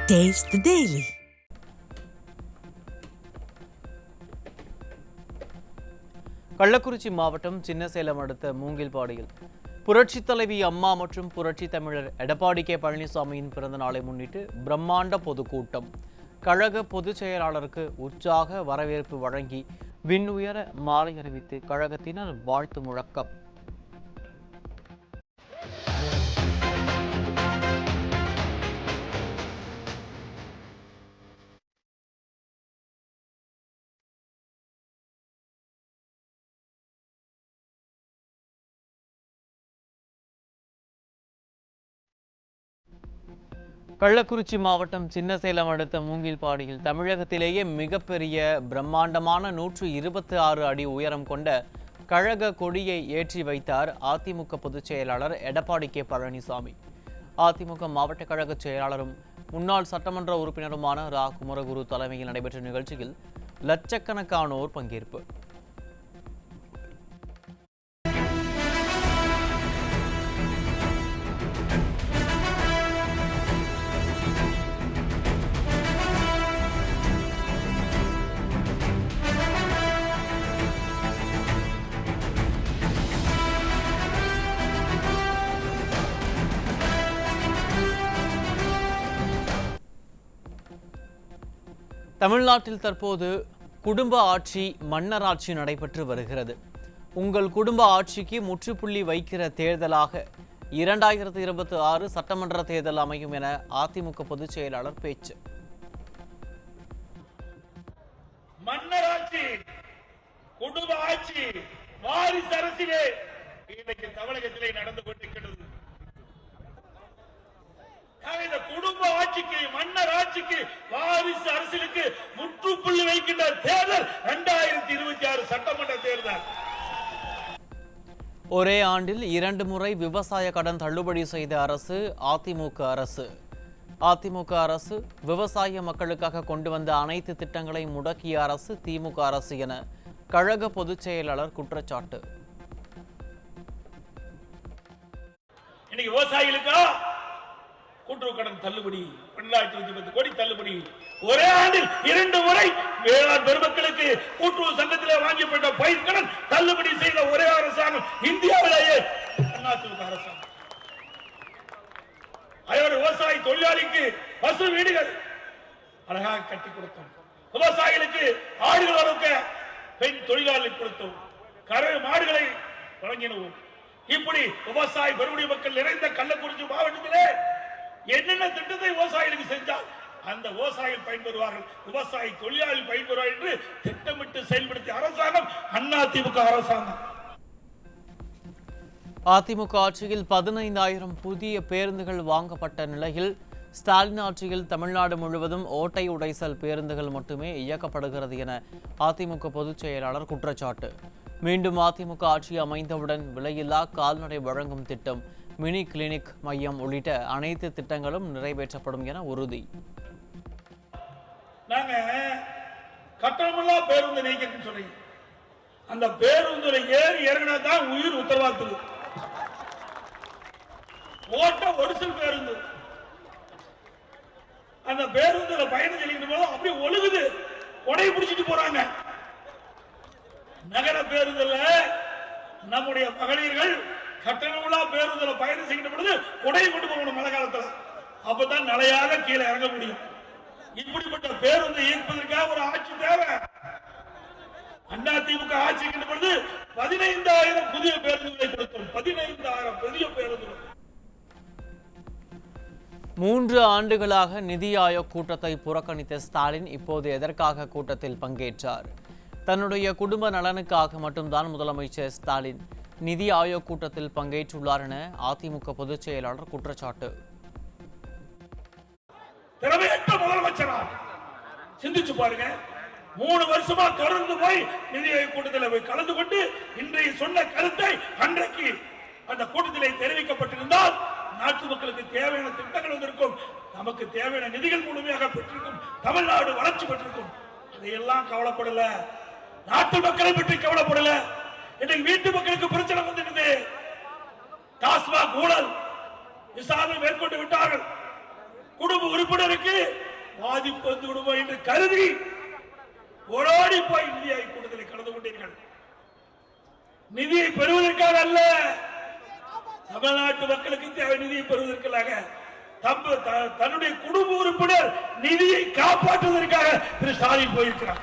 Taste the Daily. Kallakurichi மாவட்டம் சின்னசேலம் அடுத்த மூங்கில்பாடியில் புரட்சி தலைவி அம்மா மற்றும் புரட்சி தமிழர் எடப்பாடி கே பழனிசாமியின் பிறந்த நாளை முன்னிட்டு பிரம்மாண்ட பொதுக்கூட்டம். கழக பொதுச் செயலாளருக்கு உற்சாக வரவேற்பு வழங்கி விண்ணுயர மாலை அறிவித்து கழகத்தினர் வாழ்த்து முழக்கம். கள்ளக்குறிச்சி மாவட்டம் சின்னசேலம் அடுத்த மூங்கில்பாடியில் தமிழகத்திலேயே மிகப்பெரிய பிரம்மாண்டமான 126 அடி உயரம் கொண்ட கழக கொடியை ஏற்றி வைத்தார் அதிமுக பொதுச் செயலாளர் எடப்பாடி கே பழனிசாமி. அதிமுக மாவட்ட கழக செயலாளரும் முன்னாள் சட்டமன்ற உறுப்பினருமான ரா குமரகுரு தலைமையில் நடைபெற்ற நிகழ்ச்சியில் லட்சக்கணக்கானோர் பங்கேற்பு. தமிழ்நாட்டில் தற்போது குடும்ப ஆட்சி, மன்னராட்சி நடைபெற்று வருகிறது. உங்கள் குடும்ப ஆட்சிக்கு முற்றுப்புள்ளி வைக்கிற தேர்தலாக 2026 சட்டமன்ற தேர்தல் அமையும் என அதிமுக பொதுச் செயலாளர் பேச்சு. மன்னராட்சி, குடும்ப ஆட்சி, வாரிசு அரசிலே இன்றைக்கு தமிழகத்திலே நடந்து கொண்டிருக்கிறது. இந்த குடும்ப ஆட்சிக்கு, மன்னர் ஆட்சிக்கு, வாரிசு அரசியலுக்கு முற்றுப்புள்ளி வைக்கின்ற தேர்தல் 2026 சட்டமன்ற தேர்தல். ஒரே ஆண்டில் 2 முறை விவசாய கடன் தள்ளுபடி செய்த அரசு அதிமுக அரசு. அதிமுக அரசு விவசாய மக்களுக்காக கொண்டு வந்த அனைத்து திட்டங்களை முடக்கிய அரசு திமுக அரசு என கழக பொதுச் செயலாளர் குற்றச்சாட்டு. இன்னைக்கு விவசாயிகளுக்கா கூட்டுறவு கடன் தள்ளுபடி, 2010 கோடி தள்ளுபடி. ஒரே ஆண்டில் 2 முறை வேளாண் பெருமக்களுக்கு கூட்டுறவு சங்கத்தில் வாங்கப்பட்ட பயிர் கடன் தள்ளுபடி செய்த ஒரே அரசாங்கம் இந்தியாவிலேயே அதிமுக அரசாங்கம். அதோட விவசாய தொழிலாளிக்கு பசு வீடுகள் அழகாக கட்டி கொடுத்தோம். விவசாயிகளுக்கு ஆடுகள் வளர்க்க பெண் தொழிலாளி கொடுத்தோம். கரை மாடுகளை வழங்கினோம். இப்படி விவசாய பெருமுடி மக்கள் நிறைந்த கள்ளக்குறிச்சி மாவட்டத்திலே என்னென்ன திட்டத்தை விவசாயிகளுக்கு செஞ்சால் அந்த விவசாயிகள் பயன்பெறுவார்கள், விவசாய தொழிலாளி பயன்பெறுவார்கள் என்று திட்டமிட்டு செயல்படுத்திய அரசாங்கம் அதிமுக அரசாங்கம். அதிமுக ஆட்சியில் 15,000 புதிய பேருந்துகள் வாங்கப்பட்ட நிலையில் ஸ்டாலின் ஆட்சியில் தமிழ்நாடு முழுவதும் ஓட்டை உடைசல் பேருந்துகள் மட்டுமே இயக்கப்படுகிறது என அதிமுக பொதுச் செயலாளர் குற்றச்சாட்டு. மீண்டும் அதிமுக ஆட்சி அமைந்தவுடன் விலையில்லா கால்நடை வழங்கும் திட்டம், மினி கிளினிக் மையம் உள்ளிட்ட அனைத்து திட்டங்களும் நிறைவேற்றப்படும் என உறுதி. நாங்க கட்டணமில்லா பேருந்து நீக்கன்னு சொல்லி அந்த பேருந்துல ஏறி இறங்கினா தான் உயிர் உத்தரவாதம். ஓட்ட ஒடிசல் பேருந்து, அந்த பேருந்துல பயணம் செல்கின்ற போது அப்படி ஒழுகுது, கொடை பிடிச்சிட்டு போறாங்க. நகர பேருந்துல நம்முடைய மகளிர்கள் கட்டணமில்லா பேருந்துல பயணம் செய்கின்ற பொழுது கொடையை கொண்டு போகணும் மழை காலத்துல, அப்பதான் நிலையாக கீழே இறங்க முடியும். இப்படிப்பட்ட பேருந்து இயக்குவதற்காக ஒரு ஆட்சி தேவை. அதிமுக ஆட்சி இருக்கின்ற பொழுது 15,000 புதிய பேருந்துகளை கொடுத்தோம். 15,000 புதிய பேருந்துகள். 3 ஆண்டுகளாக நிதி ஆயோக் கூட்டத்தை புறக்கணித்த ஸ்டாலின் இப்போது எதற்காக கூட்டத்தில் பங்கேற்றார்? தன்னுடைய குடும்ப நலனுக்காக மட்டும்தான் முதலமைச்சர் ஸ்டாலின் நிதி ஆயோக் கூட்டத்தில் பங்கேற்றுள்ளார் என அதிமுக பொதுச் செயலாளர் குற்றச்சாட்டு. திறமையற்ற முதலமைச்சரா சிந்திச்சு பாருங்க. 3 வருஷமா தொடர்ந்து போய் நிதி ஆயோக் கூட்டத்தில் போய் கலந்து கொண்டு இன்றைய சொன்ன கருத்தை அன்றைக்கு அந்த கூட்டத்திலே தெரிவிக்கப்பட்டிருந்தால் நாட்டு மக்களுக்கு தேவையான திட்டங்கள் வந்திருக்கும், நமக்கு தேவையான நிதிகள் முழுமையாக பெற்றிருக்கும், தமிழ்நாடு வளர்ச்சி பெற்றிருக்கும். அதையெல்லாம் கவலைப்படல, நாட்டு மக்களை பற்றி கவலைப்படல. இன்றைக்கு வீட்டு மக்களுக்கு பிரச்சனை வந்துட்டு டாஸ்மாக் ஊழல் விசாரணை மேற்கொண்டு விட்டார்கள். குடும்ப உறுப்பினருக்கு பாதிப்பு வந்து விடுமோ என்று கருதி ஓடாடி போய் நிதி ஆய்வு கூட்டத்தில் கலந்து கொண்டீர்கள். நிதியை பெறுவதற்காக அல்ல, தமிழ்நாட்டு மக்களுக்கு தேவை நிதியை பெறுவதற்காக தன்னுடைய குடும்ப உறுப்பினர் நிதியை காப்பாற்றுவதற்காக திரு ஸ்டாலின் போயிருக்கிறார்.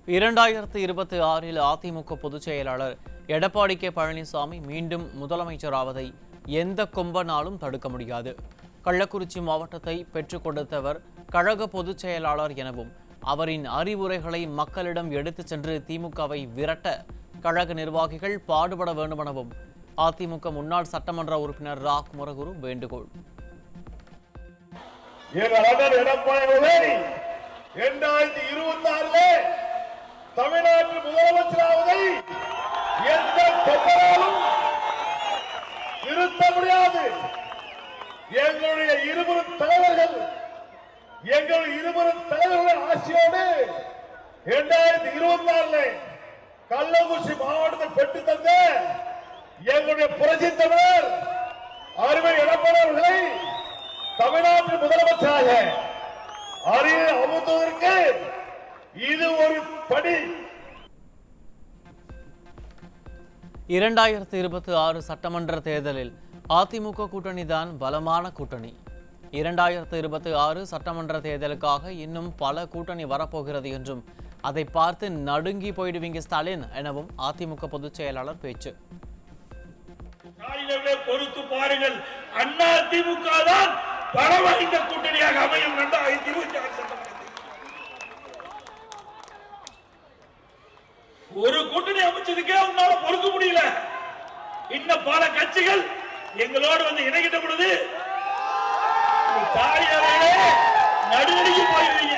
2026 அதிமுக பொதுச் செயலாளர் எடப்பாடி கே பழனிசாமி மீண்டும் முதலமைச்சராவதை எந்த கொம்பனாலும் தடுக்க முடியாது. கள்ளக்குறிச்சி மாவட்டத்தை பெற்றுக் கொடுத்தவர் கழக பொதுச் செயலாளர் எனவும் அவரின் அறிவுரைகளை மக்களிடம் எடுத்துச் சென்று திமுகவை விரட்ட கழக நிர்வாகிகள் பாடுபட வேண்டுமெனவும் அதிமுக முன்னாள் சட்டமன்ற உறுப்பினர் ரா குமரகுரு வேண்டுகோள். தமிழ்நாட்டில் முதலமைச்சராவதை எந்த கொம்பனாலும் நிறுத்த முடியாது. எங்களுடைய இருவரும் தலைவர்கள் ஆட்சியோடு 2024 கள்ளக்குறிச்சி மாவட்டத்தை பெற்று தந்த எங்களுடைய புரட்சி தலைவர் அருமை எடப்பாடி அவர்களை தமிழ்நாட்டில் முதலமைச்சராக அமர்த்துவதற்கு இது ஒரு படி. 2026 சட்டமன்ற தேர்தலில் அதிமுக கூட்டணி தான் பலமான கூட்டணி. 2026 சட்டமன்ற தேர்தலுக்காக இன்னும் பல கூட்டணி வரப்போகிறது என்றும் அதை பார்த்து நடுங்கி போயிடுவீங்க ஸ்டாலின் எனவும் அதிமுக பொதுச் செயலாளர் பேச்சு. பொறுத்து பாருங்கள், அண்ணா திமுக தான் பலவாய்ந்த கூட்டணியாக அமையும். 2026 ஒரு கூட்டணி அமைச்சதுக்கே உன்னால பொறுக்க முடியல. இன்னும் பல கட்சிகள் எங்களோடு வந்து இணைகிட்ட பொழுது நடுநடுங்கி போயிருவீங்க.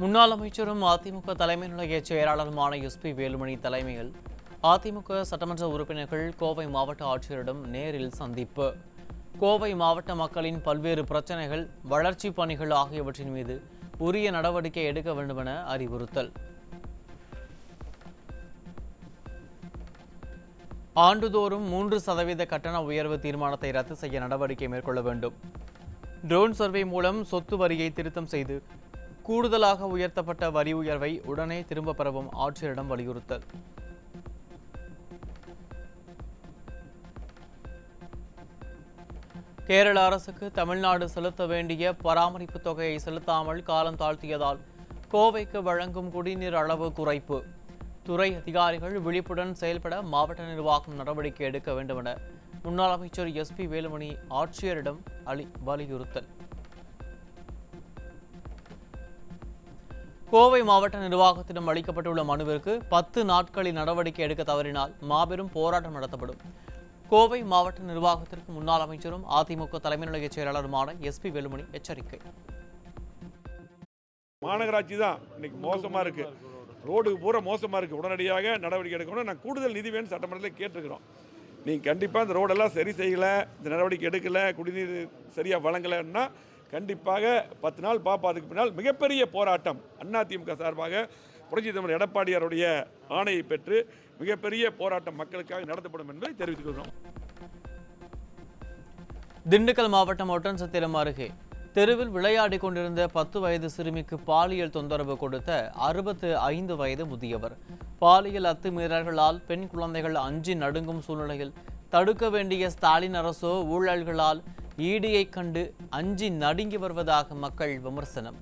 முன்னாள் அமைச்சரும் அதிமுக தலைமை நிலைய செயலாளருமான எஸ்பி வேலுமணி தலைமையில் அதிமுக சட்டமன்ற உறுப்பினர்கள் கோவை மாவட்ட ஆட்சியரிடம் நேரில் சந்திப்பு. கோவை மாவட்ட மக்களின் பல்வேறு பிரச்சனைகள், வளர்ச்சி பணிகள் ஆகியவற்றின் மீது உரிய நடவடிக்கை எடுக்க வேண்டும் என அறிவுறுத்தல். ஆண்டுதோறும் 3% கட்டண உயர்வு தீர்மானத்தை ரத்து செய்ய நடவடிக்கை மேற்கொள்ள வேண்டும். ட்ரோன் சர்வே மூலம் சொத்து வரியை திருத்தம் செய்து கூடுதலாக உயர்த்தப்பட்ட வரி உயர்வை உடனே திரும்ப பெறவும் ஆட்சியரிடம் வலியுறுத்தல். கேரள அரசுக்கு தமிழ்நாடு செலுத்த வேண்டிய பராமரிப்பு தொகையை செலுத்தாமல் காலம் தாழ்த்தியதால் கோவைக்கு வழங்கும் குடிநீர் அளவு குறைப்பு. துறை அதிகாரிகள் விழிப்புடன் செயல்பட மாவட்ட நிர்வாகம் நடவடிக்கை எடுக்க வேண்டும் என முன்னாள் அமைச்சர் எஸ்பி வேலுமணி ஆட்சியரிடம் வலியுறுத்தல். கோவை மாவட்ட நிர்வாகத்திடம் அளிக்கப்பட்டுள்ள மனுவிற்கு 10 நாட்களில் நடவடிக்கை எடுக்க தவறினால் மாபெரும் போராட்டம் நடத்தப்படும். கோவை மாவட்ட நிர்வாகத்திற்கு முன்னாள் அமைச்சரும் அதிமுக தலைமை நிலைய செயலாளருமான எஸ்பி வேலுமணி எச்சரிக்கை. மாநகராட்சி தான் இன்னைக்கு மோசமா இருக்கு, ரோடு பூரா மோசமா இருக்கு, உடனடியாக நடவடிக்கை எடுக்கணும். நான் கூடுதல் நிதி வேணும் சட்டமன்றத்தில் கேட்டிருக்கிறோம். நீங்கள் கண்டிப்பாக இந்த ரோடெல்லாம் சரி செய்யலை, இந்த நடவடிக்கை எடுக்கலை, குடிநீர் சரியாக வழங்கலைன்னா கண்டிப்பாக 10 நாள் பார்ப்போம். அதுக்கு பின்னால் மிகப்பெரிய போராட்டம் அதிமுக சார்பாக புரட்சி தலைவர் எடப்பாடியாருடைய ஆணையை பெற்று மிகப்பெரிய போராட்டம் மக்களுக்காக நடத்தப்படும் என்பதை தெரிவித்துக் கொள்கிறோம். திண்டுக்கல் மாவட்டம் ஒட்டன்சத்திரம் அருகே தெருவில் விளையாடிக் கொண்டிருந்த 10 வயது சிறுமிக்கு பாலியல் தொந்தரவு கொடுத்த 65 வயது முதியவர். பாலியல் அத்துமீறல்களால் பெண் குழந்தைகள் அஞ்சி நடுங்கும் சூழ்நிலையில் தடுக்க வேண்டிய ஸ்டாலின் அரசோ ஊழல்களால் ஈடியை கண்டு அஞ்சி நடுங்கி வருவதாக மக்கள் விமர்சனம்.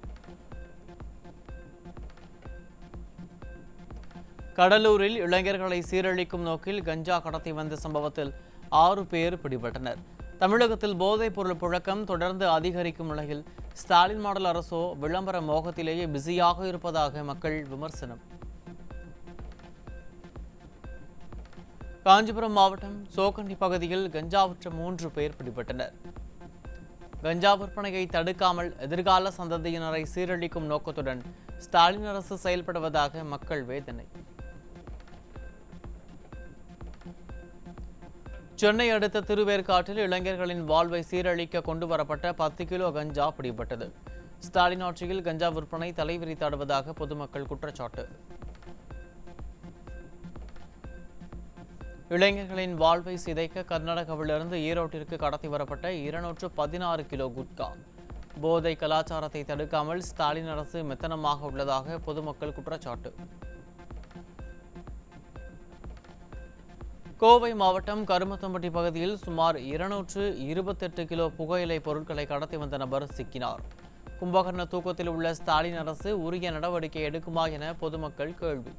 கடலூரில் இளைஞர்களை சீரழிக்கும் நோக்கில் கஞ்சா கடத்தி வந்த சம்பவத்தில் 6 பேர் பிடிபட்டனர். தமிழகத்தில் போதைப் பொருள் புழக்கம் தொடர்ந்து அதிகரிக்கும் நிலையில் ஸ்டாலின் மாடல் அரசோ விளம்பர மோகத்திலேயே பிஸியாக இருப்பதாக மக்கள் விமர்சனம். காஞ்சிபுரம் மாவட்டம் சோக்கண்டி பகுதியில் கஞ்சா விற்ற 3 பேர் பிடிபட்டனர். கஞ்சா விற்பனையை தடுக்காமல் எதிர்கால சந்ததியினரை சீரழிக்கும் நோக்கத்துடன் ஸ்டாலின் அரசு செயல்படுவதாக மக்கள் வேதனை. சென்னை அடுத்த திருவேற்காட்டில் இளைஞர்களின் வாழ்வை சீரழிக்க கொண்டு வரப்பட்ட 10 கிலோ கஞ்சா பிடிபட்டது. ஸ்டாலின் ஆட்சியில் கஞ்சா விற்பனை தலைவிரித்தாடுவதாக பொதுமக்கள் குற்றச்சாட்டு. இளைஞர்களின் வாழ்வை சிதைக்க கர்நாடகாவிலிருந்து ஈரோட்டிற்கு கடத்தி வரப்பட்ட 216 கிலோ குட்கா. போதை கலாச்சாரத்தை தடுக்காமல் ஸ்டாலின் அரசு மெத்தனமாக உள்ளதாக பொதுமக்கள் குற்றச்சாட்டு. கோவை மாவட்டம் கருமத்தம்பட்டி பகுதியில் சுமார் 228 கிலோ புகையிலை பொருட்களை கடத்தி வந்த நபர் சிக்கினார். கும்பகர்ண தூக்கத்தில் உள்ள ஸ்டாலின் அரசு உரிய நடவடிக்கை எடுக்குமா என பொதுமக்கள் கேள்வி.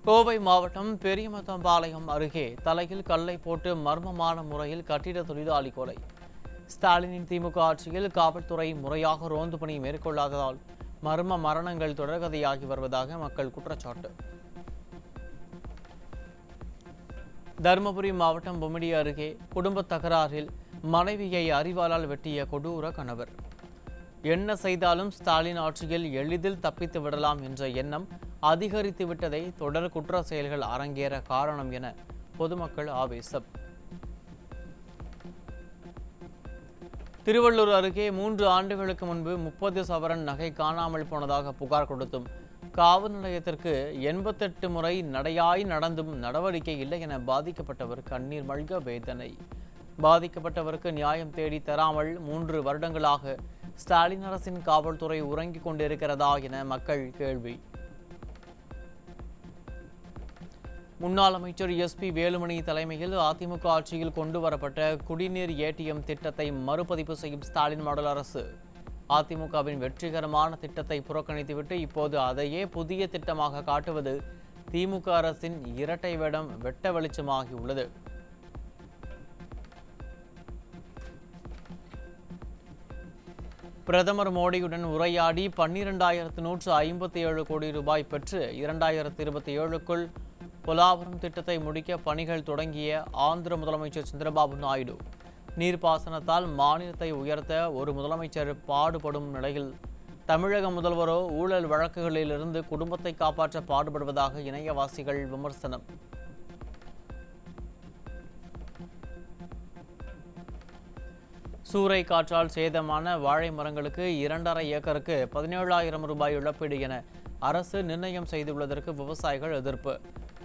கோவை மாவட்டம் பெரியமத்தம்பாளையம் அருகே தலையில் கல்லை போட்டு மர்மமான முறையில் கட்டிட தொழிலாளி கொலை. ஸ்டாலினின் திமுக ஆட்சியில் காவல்துறை முறையாக ரோந்து பணி மேற்கொள்ளாததால் மர்ம மரணங்கள் தொடர்கதையாகி வருவதாக மக்கள் குற்றச்சாட்டு. தருமபுரி மாவட்டம் பொம்மிடி அருகே குடும்ப தகராறில் மனைவியை அரிவாளால் வெட்டிய கொடூர கணவர். என்ன செய்தாலும் ஸ்டாலின் ஆட்சியில் எளிதில் தப்பித்து விடலாம் என்ற எண்ணம் அதிகரித்து விட்டதை தொடர் குற்ற செயல்கள் அரங்கேற காரணம் என பொதுமக்கள் ஆவேசம். திருவள்ளூர் அருகே 3 ஆண்டுகளுக்கு முன்பு 30 சவரன் நகை காணாமல் போனதாக புகார் கொடுத்தும் காவல் நிலையத்திற்கு 88 முறை நடையாய் நடந்தும் நடவடிக்கை இல்லை என பாதிக்கப்பட்டவர் கண்ணீர் மல்க வேதனை. பாதிக்கப்பட்டவருக்கு நியாயம் தேடி தராமல் 3 வருடங்களாக ஸ்டாலின் அரசின் காவல்துறை உறங்கிக் கொண்டிருக்கிறதா என மக்கள் கேள்வி. முன்னாள் அமைச்சர் எஸ்பி வேலுமணி தலைமையில் அதிமுக ஆட்சியில் கொண்டு வரப்பட்ட குடிநீர் ஏடிஎம் திட்டத்தை மறுபதிப்பு செய்யும் ஸ்டாலின் மாடல் அரசு அதிமுகவின் வெற்றிகரமான திட்டத்தை புறக்கணித்துவிட்டு இப்போது அதையே புதிய திட்டமாக காட்டுவது திமுக அரசின் இரட்டை வேடம் வெட்ட வெளிச்சமாகியுள்ளது. பிரதமர் மோடியுடன் உரையாடி 12,157 கோடி ரூபாய் பெற்று 2027க்குள் போலாவரம் திட்டத்தை முடிக்க பணிகள் தொடங்கிய ஆந்திர முதலமைச்சர் சந்திரபாபு நாயுடு நீர்ப்பாசனத்தால் மாநிலத்தை உயர்த்த ஒரு முதலமைச்சர் பாடுபடும் நிலையில் தமிழக முதல்வரோ ஊழல் வழக்குகளிலிருந்து குடும்பத்தை காப்பாற்ற பாடுபடுவதாக இணையவாசிகள் விமர்சனம். சூறை காற்றால் சேதமான வாழை மரங்களுக்கு 2.5 ஏக்கருக்கு 17,000 ரூபாய் இழப்பீடு என அரசு நிர்ணயம் செய்துள்ளதற்கு விவசாயிகள் எதிர்ப்பு.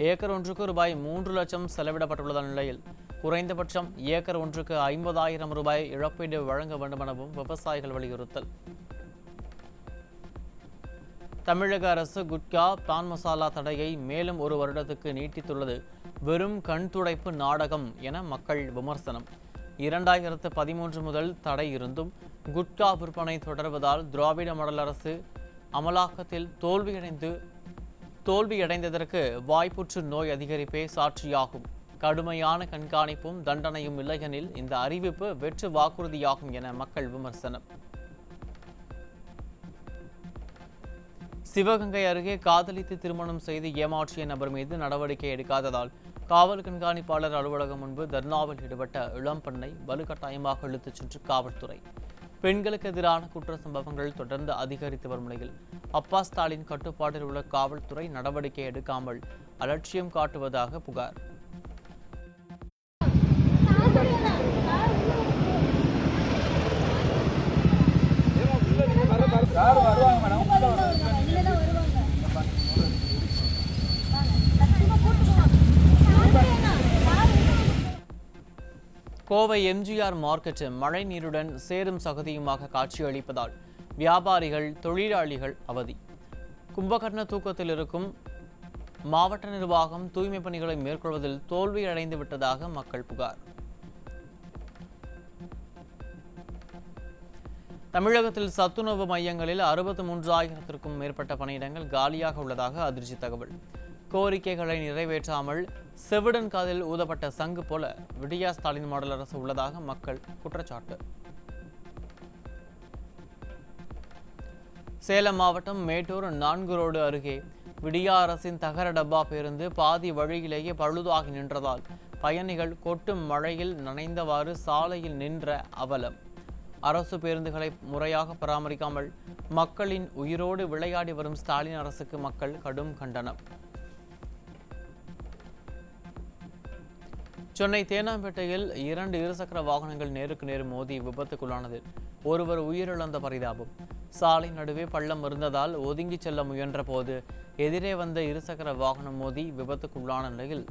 ஏக்கர் ஒன்றுக்கு ரூபாய் 3 லட்சம் செலவிடப்பட்டுள்ள நிலையில் குறைந்தபட்சம் ஏக்கர் ஒன்றுக்கு 50,000 ரூபாய் இழப்பீடு வழங்க வேண்டும் எனவும் விவசாயிகள் வலியுறுத்தல். தமிழக அரசு குட்கா பான் மசாலா தடையை மேலும் 1 வருடத்துக்கு நீட்டித்துள்ளது வெறும் கண் துடைப்பு நாடகம் என மக்கள் விமர்சனம். 2013 முதல் தடை இருந்தும் குட்கா விற்பனை தொடர்வதால் திராவிட மாடல் அரசு அமலாக்கத்தில் தோல்வியடைந்ததற்கு வாய்ப்புற்று நோய் அதிகரிப்பே சாட்சியாகும். கடுமையான கண்காணிப்பும் தண்டனையும் இல்லையெனில் இந்த அறிவிப்பு வெற்று வாக்குறுதியாகும் என மக்கள் விமர்சனம். சிவகங்கை அருகே காதலித்து திருமணம் செய்து ஏமாற்றிய நபர் மீது நடவடிக்கை எடுக்காததால் காவல் கண்காணிப்பாளர் அலுவலகம் முன்பு தர்ணாவில் ஈடுபட்ட இளம் பெண்ணை வலுக்கட்டாயமாக இழுத்துச் சென்று காவல்துறை. பெண்களுக்கு எதிரான குற்ற சம்பவங்கள் தொடர்ந்து அதிகரித்து வரும் நிலையில் அப்பா ஸ்டாலின் கட்டுப்பாட்டில் உள்ள காவல்துறை நடவடிக்கை எடுக்காமல் அலட்சியம் காட்டுவதாக புகார். கோவை எம்ஜிஆர் மார்க்கெட் மழை நீருடன் சேரும் சகதியுமாக காட்சியளிப்பதால் வியாபாரிகள் தொழிலாளிகள் அவதி. கும்பகர்ண தூக்கத்தில் இருக்கும் மாவட்ட நிர்வாகம் தூய்மை பணிகளை மேற்கொள்வதில் தோல்வி அடைந்து விட்டதாக மக்கள் புகார். தமிழகத்தில் சத்துணவு மையங்களில் 63,000க்கும் மேற்பட்ட பணியிடங்கள் காலியாக உள்ளதாக அதிர்ச்சி தகவல். கோரிக்கைகளை நிறைவேற்றாமல் செவிடன் காதில் ஊதப்பட்ட சங்கு போல விடியா ஸ்டாலின் மாடல் அரசு உள்ளதாக மக்கள் குற்றச்சாட்டு. சேலம் மாவட்டம் மேட்டூர் 4 ரோடு அருகே விடியா அரசின் தகர டப்பா பேருந்து பாதி வழியிலேயே பழுதாகி நின்றதால் பயணிகள் கொட்டும் மழையில் நனைந்தவாறு சாலையில் நின்ற அவலம். அரசு பேருந்துகளை முறையாக பராமரிக்காமல் மக்களின் உயிரோடு விளையாடி வரும் ஸ்டாலின் அரசுக்கு மக்கள் கடும் கண்டனம். சென்னை தேனாம்பேட்டையில் 2 இருசக்கர வாகனங்கள் நேருக்கு நேர் மோதி விபத்துக்குள்ளானது. ஒருவர் உயிரிழந்த பரிதாபம். சாலை நடுவே பள்ளம் இருந்ததால் ஒதுங்கி செல்ல முயன்ற போது எதிரே வந்த இருசக்கர வாகனம் மோதி விபத்துக்குள்ளான நிலையில்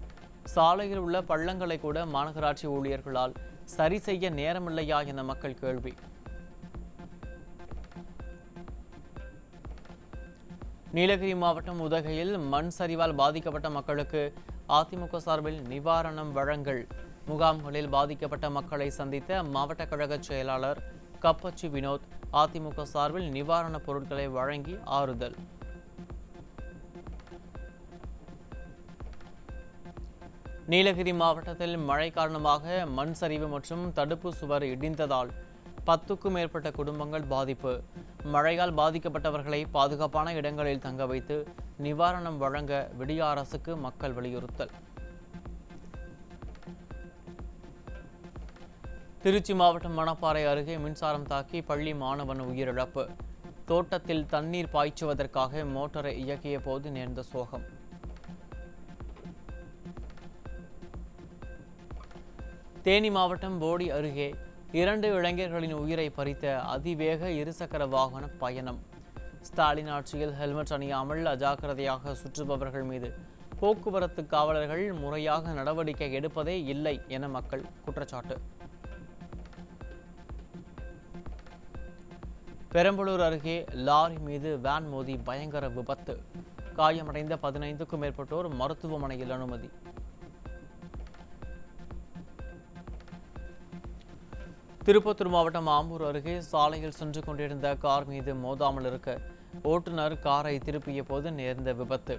சாலையில் உள்ள பள்ளங்களை கூட மாநகராட்சி ஊழியர்களால் சரி செய்ய நேரமில்லையா என மக்கள் கேள்வி. நீலகிரி மாவட்டம் உதகையில் மண் சரிவால் பாதிக்கப்பட்ட மக்களுக்கு அதிமுக சார்பில் நிவாரணம் வழங்கல் முகாம்களில் பாதிக்கப்பட்ட மக்களை சந்தித்த மாவட்ட கழக செயலாளர் கப்பச்சி வினோத் அதிமுக சார்பில் நிவாரணப் பொருட்களை வழங்கி ஆறுதல். நீலகிரி மாவட்டத்தில் மழை காரணமாக மண் சரிவு மற்றும் தடுப்பு சுவர் இடிந்ததால் 10க்கும் மேற்பட்ட குடும்பங்கள் பாதிப்பு. மழையால் பாதிக்கப்பட்டவர்களை பாதுகாப்பான இடங்களில் தங்க வைத்து நிவாரணம் வழங்க விடிய அரசுக்கு மக்கள் வலியுறுத்தல். திருச்சி மாவட்டம் மணப்பாறை அருகே மின்சாரம் தாக்கி பள்ளி மாணவன் உயிரிழப்பு. தோட்டத்தில் தண்ணீர் பாய்ச்சுவதற்காக மோட்டாரை இயக்கிய போது நேர்ந்த சோகம். தேனி மாவட்டம் போடி அருகே 2 இளைஞர்களின் உயிரை பறித்த அதிவேக இருசக்கர வாகன பயணம். ஸ்டாலின் ஆட்சியில் ஹெல்மெட் அணியாமல் அஜாக்கிரதையாக சுற்றுபவர்கள் மீது போக்குவரத்து காவலர்கள் முறையாக நடவடிக்கை எடுப்பதே இல்லை என மக்கள் குற்றச்சாட்டு. பெரம்பலூர் அருகே லாரி மீது வேன் மோதி பயங்கர விபத்து. காயமடைந்த 15க்கும் மேற்பட்டோர் மருத்துவமனையில் அனுமதி. திருப்பத்தூர் மாவட்டம் ஆம்பூர் அருகே சாலையில் சென்று கொண்டிருந்த கார் மீது மோதாமல் இருக்க ஓட்டுநர் காரை திருப்பிய போது நேர்ந்த விபத்து.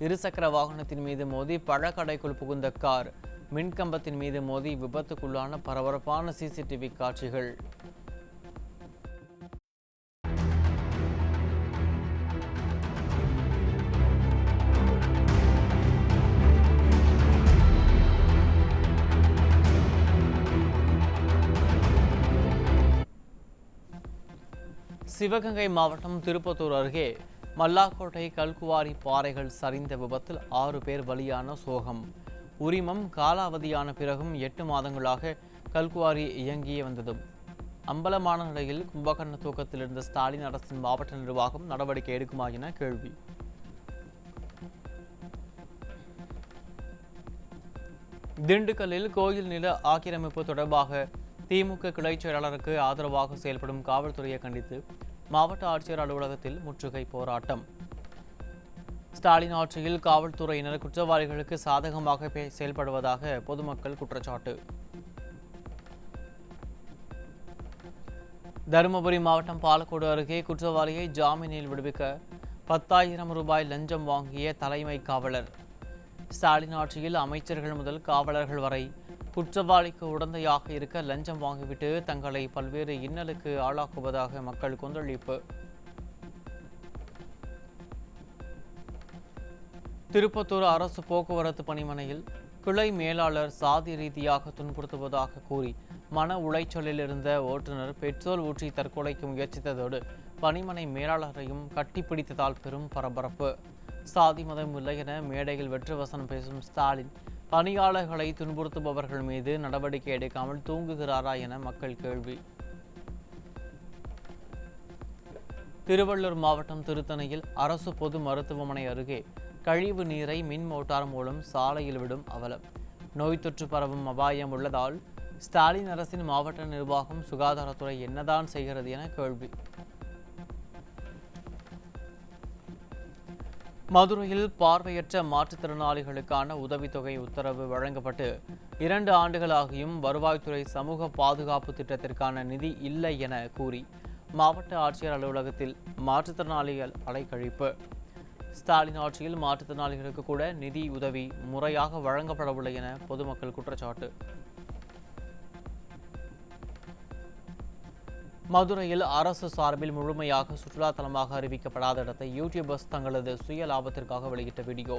இருசக்கர வாகனத்தின் மீது மோதி பழக்கடைக்குள் புகுந்த கார் மின்கம்பத்தின் மீது மோதி விபத்துக்குள்ளான பரபரப்பான சிசிடிவி காட்சிகள். சிவகங்கை மாவட்டம் திருப்பத்தூர் அருகே மல்லாக்கோட்டை கல்குவாரி பாறைகள் சரிந்த விபத்தில் 6 பேர் பலியான சோகம். உரிமம் காலாவதியான பிறகும் 8 மாதங்களாக கல்குவாரி இயங்கிய வந்ததும் அம்பலமான நிலையில் கும்பகர்ண தூக்கத்தில் இருந்த ஸ்டாலின் அரசின் மாவட்ட நிர்வாகம் நடவடிக்கை எடுக்குமா என கேள்வி. திண்டுக்கல்லில் கோயில் நில ஆக்கிரமிப்பு தொடர்பாக திமுக கிளை செயலாளருக்கு ஆதரவாக செயல்படும் காவல்துறையை கண்டித்து மாவட்ட ஆட்சியர் அலுவலகத்தில் முற்றுகை போராட்டம். ஸ்டாலின் ஆட்சியில் காவல்துறையினர் குற்றவாளிகளுக்கு சாதகமாக செயல்படுவதாக பொதுமக்கள் குற்றச்சாட்டு. தருமபுரி மாவட்டம் பாலக்கோடு அருகே குற்றவாளியை ஜாமீனில் விடுவிக்க 10,000 ரூபாய் லஞ்சம் வாங்கிய தலைமை காவலர். ஸ்டாலின் ஆட்சியில் அமைச்சர்கள் முதல் காவலர்கள் வரை குற்றவாளிக்கு உடந்தையாக இருக்க லஞ்சம் வாங்கிவிட்டு தங்களை பல்வேறு இன்னலுக்கு ஆளாக்குவதாக மக்கள் கொந்தளிப்பு. திருப்பத்தூர் அரசு போக்குவரத்து பணிமனையில் கிளை மேலாளர் சாதி ரீதியாக துன்புறுத்துவதாக கூறி மன உளைச்சலில் இருந்த ஓட்டுநர் பெட்ரோல் ஊற்றி தற்கொலைக்கு முயற்சித்ததோடு பணிமனை மேலாளரையும் கட்டிப்பிடித்ததால் பெரும் பரபரப்பு. சாதி மதம் இல்லை என மேடையில் வெற்று வசனம் பேசும் ஸ்டாலின் பணியாளர்களை துன்புறுத்துபவர்கள் மீது நடவடிக்கை எடுக்காமல் தூங்குகிறாரா என மக்கள் கேள்வி. திருவள்ளூர் மாவட்டம் திருத்தணியில் அரசு பொது மருத்துவமனை அருகே கழிவு நீரை மின் மோட்டார் மூலம் சாலையில் விடும் அவலம். நோய் தொற்று பரவும் அபாயம் உள்ளதால் ஸ்டாலின் அரசின் மாவட்ட நிர்வாகம் சுகாதாரத்துறை என்னதான் செய்கிறது என கேள்வி. மதுரையில் பார்வையற்ற மாற்றுத்திறனாளிகளுக்கான உதவித்தொகை உத்தரவு வழங்கப்பட்டு 2 ஆண்டுகளாகியும் வருவாய்த்துறை சமூக பாதுகாப்பு திட்டத்திற்கான நிதி இல்லை என கூறி மாவட்ட ஆட்சியர் அலுவலகத்தில் மாற்றுத்திறனாளிகள் அலைக்கழிப்பு. ஸ்டாலின் ஆட்சியில் மாற்றுத்திறனாளிகளுக்கு கூட நிதி உதவி முறையாக வழங்கப்படவில்லை என பொதுமக்கள் குற்றச்சாட்டு. மதுரையில் அரசு சார்பில் முழுமையாக சுற்றுலா தலமாக அறிவிக்கப்படாத இடத்தை யூடியூபர்ஸ் தங்களது சுய லாபத்திற்காக வெளியிட்ட வீடியோ.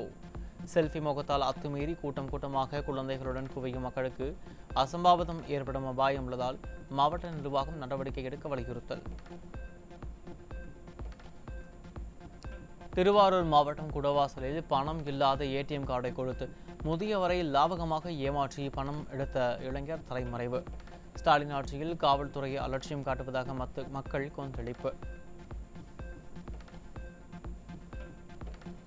செல்ஃபி முகத்தால் அத்துமீறி கூட்டமாக குழந்தைகளுடன் குவியும் மக்களுக்கு அசம்பாவிதம் ஏற்படும் அபாயம் உள்ளதால் மாவட்ட நிர்வாகம் நடவடிக்கை எடுக்க வலியுறுத்தல். திருவாரூர் மாவட்டம் குடவாசலில் பணம் இல்லாத ஏடிஎம் கார்டை கொடுத்து முதியவரை லாபகமாக ஏமாற்றி பணம் எடுத்த இளைஞர் தலைமறைவு. ஸ்டாலின் ஆட்சியில் காவல்துறையை அலட்சியம் காட்டுவதாக மக்கள் கொந்தளிப்பு.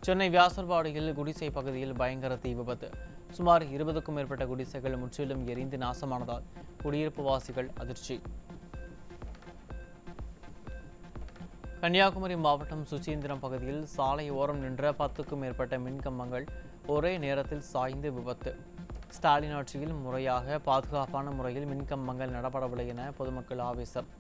சென்னை வியாசர்பாடியில் குடிசை பகுதியில் பயங்கர தீ விபத்து. சுமார் 20க்கும் மேற்பட்ட குடிசைகள் முற்றிலும் எரிந்து நாசமானதால் குடியிருப்பு வாசிகள் அதிர்ச்சி. கன்னியாகுமரி மாவட்டம் சுசீந்திரம் பகுதியில் சாலை ஓரம் நின்ற 10க்கும் மேற்பட்ட மின்கம்பங்கள் ஒரே நேரத்தில் சாய்ந்து விபத்து. ஸ்டாலின் ஆட்சியில் முறையாக பாதுகாப்பான முறையில் மின்கம்பங்கள் நடப்படவில்லை என பொதுமக்கள் ஆவேசம்.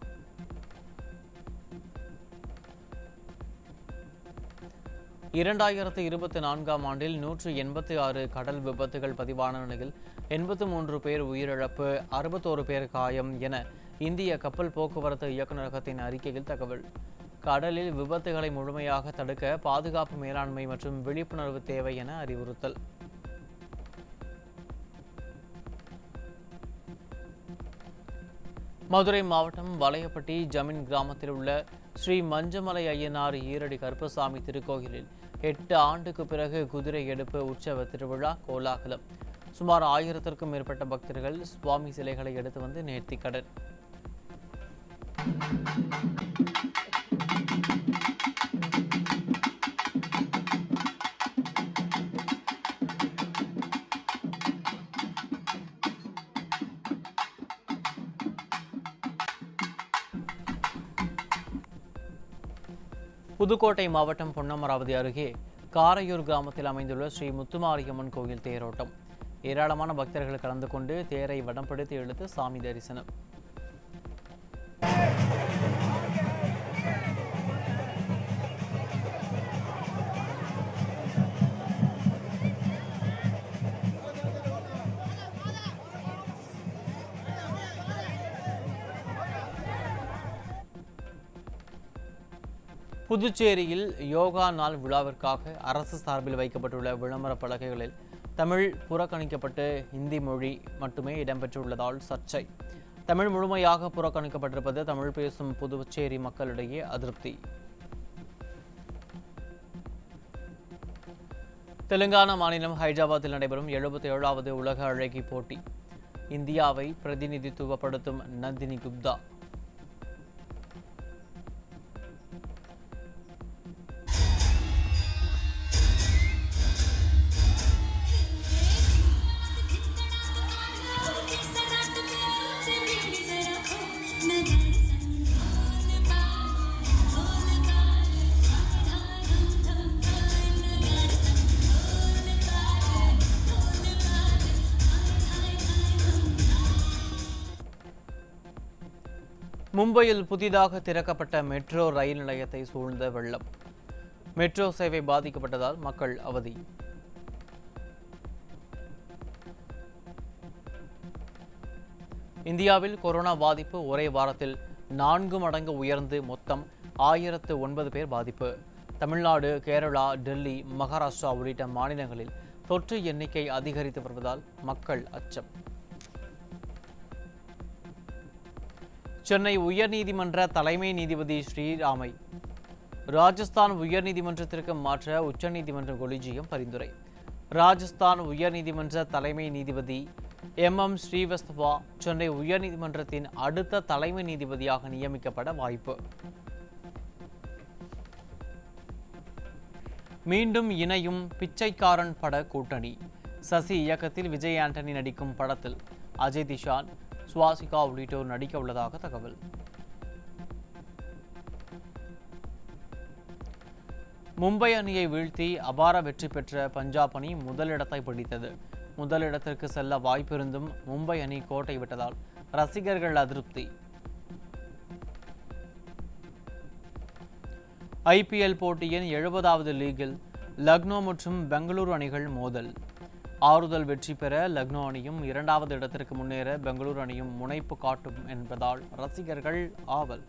இரண்டாயிரத்து 24ஆம் ஆண்டில் 186 கடல் விபத்துகள் பதிவான நிலையில் 83 பேர் உயிரிழப்பு, 61 பேர் காயம் என இந்திய கப்பல் போக்குவரத்து இயக்குநரகத்தின் அறிக்கையில் தகவல். கடலில் விபத்துகளை முழுமையாக தடுக்க பாதுகாப்பு மேலாண்மை மற்றும் விழிப்புணர்வு தேவை என அறிவுறுத்தல். மதுரை மாவட்டம் வலையப்பட்டி ஜமீன் கிராமத்தில் உள்ள ஸ்ரீ மஞ்சமலை ஐயனார் ஈரடி கருப்பசாமி திருக்கோயிலில் 8 ஆண்டுக்கு பிறகு குதிரை எடுப்பு உற்சவ திருவிழா கோலாகலம். சுமார் 1000க்கும் மேற்பட்ட பக்தர்கள் சுவாமி சிலைகளை எடுத்து வந்து நேர்த்திக்கடன். புதுக்கோட்டை மாவட்டம் பொன்னமராவதி அருகே காரையூர் கிராமத்தில் அமைந்துள்ள ஸ்ரீ முத்துமாரியம்மன் கோயில் தேரோட்டம். ஏராளமான பக்தர்கள் கலந்து கொண்டு தேரை வடம்பிடித்து இழுத்து சாமி தரிசனம். புதுச்சேரியில் யோகா நாள் விழாவிற்காக அரசு சார்பில் வைக்கப்பட்டுள்ள விளம்பர பலகைகளில் தமிழ் புறக்கணிக்கப்பட்டு ஹிந்தி மொழி மட்டுமே இடம்பெற்றுள்ளதால் சர்ச்சை. தமிழ் முழுமையாக புறக்கணிக்கப்பட்டிருப்பது தமிழ் பேசும் புதுச்சேரி மக்களிடையே அதிருப்தி. தெலுங்கானா மாநிலம் ஹைதராபாத்தில் நடைபெறும் 77வது உலக அழகி போட்டி. இந்தியாவை பிரதிநிதித்துவப்படுத்தும் நந்தினி குப்தா. மும்பையில் புதிதாக திறக்கப்பட்ட மெட்ரோ ரயில் நிலையத்தை சூழ்ந்த வெள்ளம். மெட்ரோ சேவை பாதிக்கப்பட்டதால் மக்கள் அவதி. இந்தியாவில் கொரோனா பாதிப்பு ஒரே வாரத்தில் 4 மடங்கு உயர்ந்து மொத்தம் 1009 பேர் பாதிப்பு. தமிழ்நாடு, கேரளா, டெல்லி, மகாராஷ்டிரா உள்ளிட்ட மாநிலங்களில் தொற்று எண்ணிக்கை அதிகரித்து வருவதால் மக்கள் அச்சம். சென்னை உயர்நீதிமன்ற தலைமை நீதிபதி ஸ்ரீராமை ராஜஸ்தான் உயர்நீதிமன்றத்திற்கு மாற்ற உச்சநீதிமன்ற கொலிஜியம் பரிந்துரை. ராஜஸ்தான் உயர்நீதிமன்ற தலைமை நீதிபதி MM ஸ்ரீவஸ்தவா சென்னை உயர்நீதிமன்றத்தின் அடுத்த தலைமை நீதிபதியாக நியமிக்கப்பட வாய்ப்பு. மீண்டும் இணையும் பிச்சைக்காரன் பட கூட்டணி. சசி இயக்கத்தில் விஜய் ஆண்டனி நடிக்கும் படத்தில் அஜய் திஷான், சுவாசிகா உள்ளிட்டோர் நடிக்க உள்ளதாக தகவல். மும்பை அணியை வீழ்த்தி அபார வெற்றி பெற்ற பஞ்சாப் அணி முதலிடத்தை பிடித்தது. முதலிடத்திற்கு செல்ல வாய்ப்பிருந்தும் மும்பை அணி கோட்டை விட்டதால் ரசிகர்கள் அதிருப்தி. IPL போட்டியின் 70வது லீகில் லக்னோ மற்றும் பெங்களூரு அணிகள் மோதல். ஆறுதல் வெற்றி பெற லக்னோ அணியும் 2வது இடத்திற்கு முன்னேற பெங்களூரு அணியும் முனைப்பு காட்டும் என்பதால் ரசிகர்கள் ஆவல்.